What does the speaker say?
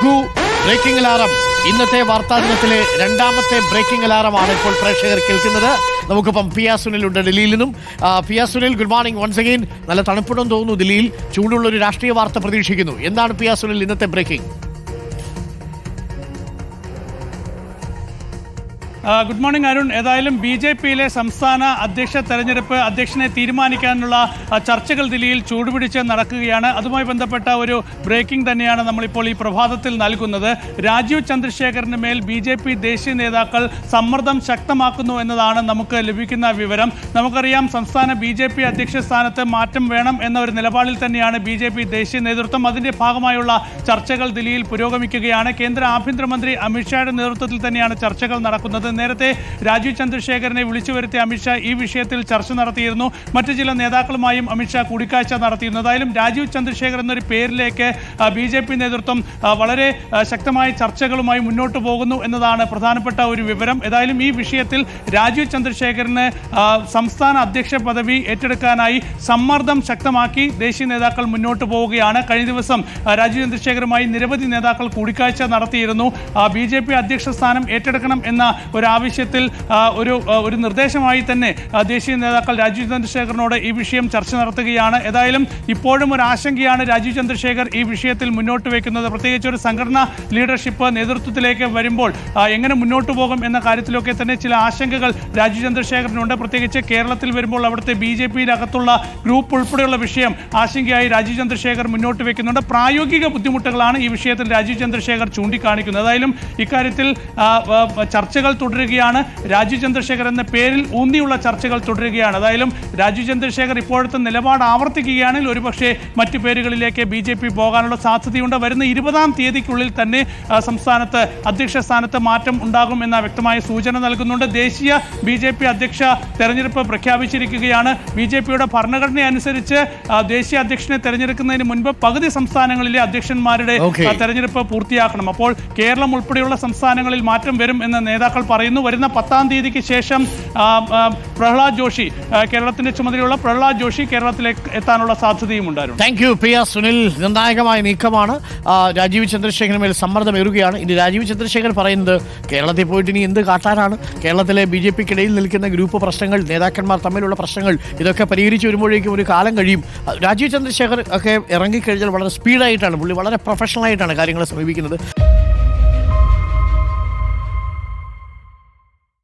Breaking alarm ഇന്നത്തെ വാർത്താ ദിനത്തിലെ രണ്ടാമത്തെ ബ്രേക്കിംഗ് അലാറമാണ് ഇപ്പോൾ പ്രേക്ഷകർ കേൾക്കുന്നത്. നമുക്കിപ്പം പിയ സുനിൽ ഉണ്ട് ഡൽഹിയിൽ നിന്നും. Piya Sunil, good morning once again. നല്ല തണുപ്പുണ്ടെന്ന് തോന്നുന്നു ദില്ലിയിൽ. ചൂടുള്ള ഒരു രാഷ്ട്രീയ വാർത്ത പ്രതീക്ഷിക്കുന്നു. എന്താണ് പിയ സുനിൽ ഇന്നത്തെ ബ്രേക്കിംഗ്? Good morning Arun. ഏതായാലും BJPയിലെ സംസ്ഥാന അധ്യക്ഷ തെരഞ്ഞെടുപ്പ് അധ്യക്ഷനെ തീരുമാനിക്കാനുള്ള ചർച്ചകൾ ദില്ലിയിൽ ചൂടുപിടിച്ച് നടക്കുകയാണ്. അതുമായി ബന്ധപ്പെട്ട ഒരു ബ്രേക്കിംഗ് തന്നെയാണ് നമ്മളിപ്പോൾ ഈ പ്രഭാതത്തിൽ നൽകുന്നത്. രാജീവ് ചന്ദ്രശേഖറിന് മേൽ BJP ദേശീയ നേതാക്കൾ സമ്മർദ്ദം ശക്തമാക്കുന്നു എന്നതാണ് നമുക്ക് ലഭിക്കുന്ന വിവരം. നമുക്കറിയാം, സംസ്ഥാന BJP അധ്യക്ഷ സ്ഥാനത്ത് മാറ്റം വേണം എന്ന ഒരു നിലപാടിൽ തന്നെയാണ് BJP ദേശീയ നേതൃത്വം. അതിന്റെ ഭാഗമായുള്ള ചർച്ചകൾ ദില്ലിയിൽ പുരോഗമിക്കുകയാണ്. കേന്ദ്ര ആഭ്യന്തരമന്ത്രി അമിത്ഷായുടെ നേതൃത്വത്തിൽ തന്നെയാണ് ചർച്ചകൾ നടക്കുന്നത്. നേരത്തെ രാജീവ് ചന്ദ്രശേഖരനെ വിളിച്ചു വരുത്തിയ അമിത്ഷാ ഈ വിഷയത്തിൽ ചർച്ച നടത്തിയിരുന്നു. മറ്റു ചില നേതാക്കളുമായും അമിത്ഷാ കൂടിക്കാഴ്ച നടത്തിയിരുന്നു. ഏതായാലും രാജീവ് ചന്ദ്രശേഖർ എന്നൊരു പേരിലേക്ക് BJP നേതൃത്വം വളരെ ശക്തമായ ചർച്ചകളുമായി മുന്നോട്ട് പോകുന്നു എന്നതാണ് പ്രധാനപ്പെട്ട ഒരു വിവരം. ഏതായാലും ഈ വിഷയത്തിൽ രാജീവ് ചന്ദ്രശേഖരന് സംസ്ഥാന അധ്യക്ഷ പദവി ഏറ്റെടുക്കാനായി സമ്മർദ്ദം ശക്തമാക്കി ദേശീയ നേതാക്കൾ മുന്നോട്ട് പോവുകയാണ്. കഴിഞ്ഞ ദിവസം രാജീവ് ചന്ദ്രശേഖരുമായി നിരവധി നേതാക്കൾ കൂടിക്കാഴ്ച നടത്തിയിരുന്നു. BJP അധ്യക്ഷ സ്ഥാനം ഏറ്റെടുക്കണം എന്ന ഒരു ആവശ്യത്തിൽ ഒരു നിർദ്ദേശമായി തന്നെ ദേശീയ നേതാക്കൾ രാജീവ് ചന്ദ്രശേഖറിനോട് ഈ വിഷയം ചർച്ച നടത്തുകയാണ്. ഏതായാലും ഇപ്പോഴും ഒരു ആശങ്കയാണ് രാജീവ് ചന്ദ്രശേഖർ ഈ വിഷയത്തിൽ മുന്നോട്ട് വയ്ക്കുന്നത്. പ്രത്യേകിച്ച് ഒരു സംഘടനാ ലീഡർഷിപ്പ് നേതൃത്വത്തിലേക്ക് വരുമ്പോൾ എങ്ങനെ മുന്നോട്ട് പോകും എന്ന കാര്യത്തിലൊക്കെ തന്നെ ചില ആശങ്കകൾ രാജീവ് ചന്ദ്രശേഖറിനുണ്ട്. പ്രത്യേകിച്ച് കേരളത്തിൽ വരുമ്പോൾ അവിടുത്തെ BJPയിലകത്തുള്ള ഗ്രൂപ്പ് ഉൾപ്പെടെയുള്ള വിഷയം ആശങ്കയായി രാജീവ് ചന്ദ്രശേഖർ മുന്നോട്ട് വയ്ക്കുന്നുണ്ട്. പ്രായോഗിക ബുദ്ധിമുട്ടുകളാണ് ഈ വിഷയത്തിൽ രാജീവ് ചന്ദ്രശേഖർ ചൂണ്ടിക്കാണിക്കുന്നത്. ഏതായാലും ഇക്കാര്യത്തിൽ ചർച്ചകൾ തുടരുകയാണ്. രാജീവ് ചന്ദ്രശേഖർ എന്ന പേരിൽ ഊന്നിയുള്ള ചർച്ചകൾ തുടരുകയാണ്. അതായാലും രാജീവ് ചന്ദ്രശേഖർ ഇപ്പോഴത്തെ നിലപാട് ആവർത്തിക്കുകയാണെങ്കിൽ ഒരുപക്ഷെ മറ്റു പേരുകളിലേക്ക് BJP പോകാനുള്ള സാധ്യതയുണ്ട്. വരുന്ന 20-ാം തീയതിക്കുള്ളിൽ തന്നെ സംസ്ഥാനത്ത് അധ്യക്ഷ സ്ഥാനത്ത് മാറ്റം ഉണ്ടാകും എന്ന വ്യക്തമായ സൂചന നൽകുന്നുണ്ട്. ദേശീയ BJP അധ്യക്ഷ തെരഞ്ഞെടുപ്പ് പ്രഖ്യാപിച്ചിരിക്കുകയാണ്. BJPയുടെ ഭരണഘടന അനുസരിച്ച് ദേശീയ അധ്യക്ഷനെ തെരഞ്ഞെടുക്കുന്നതിന് മുൻപ് പകുതി സംസ്ഥാനങ്ങളിലെ അധ്യക്ഷന്മാരുടെ തെരഞ്ഞെടുപ്പ് പൂർത്തിയാക്കണം. അപ്പോൾ കേരളം ഉൾപ്പെടെയുള്ള സംസ്ഥാനങ്ങളിൽ മാറ്റം വരും എന്ന് നേതാക്കൾ പറയുന്നു. വരുന്ന 10-ാം തീയതിക്ക് ശേഷം പ്രഹ്ലാദ് ജോഷി, കേരളത്തിന്റെ ചുമതലയുള്ള പ്രഹ്ലാദ് ജോഷി കേരളത്തിലേക്ക് എത്താനുള്ള സാധ്യതയും ഉണ്ടായിരുന്നു. Thank you Piya Sunil. നിർണായകമായ നീക്കമാണ്. രാജീവ് ചന്ദ്രശേഖരന് മേൽ സമ്മർദ്ദമേറുകയാണ്. ഇനി രാജീവ് ചന്ദ്രശേഖർ പറയുന്നത് കേരളത്തിൽ പോയിട്ട് ഇനി എന്ത് കാട്ടാനാണ്? കേരളത്തിലെ BJPക്കിടയിൽ നിൽക്കുന്ന ഗ്രൂപ്പ് പ്രശ്നങ്ങൾ, നേതാക്കന്മാർ തമ്മിലുള്ള പ്രശ്നങ്ങൾ, ഇതൊക്കെ പരിഹരിച്ച് വരുമ്പോഴേക്കും ഒരു കാലം കഴിയും. രാജീവ് ചന്ദ്രശേഖർ ഒക്കെ ഇറങ്ങിക്കഴിഞ്ഞാൽ വളരെ സ്പീഡായിട്ടാണ്, പുള്ളി വളരെ പ്രൊഫഷണലായിട്ടാണ് കാര്യങ്ങളെ സമീപിക്കുന്നത്.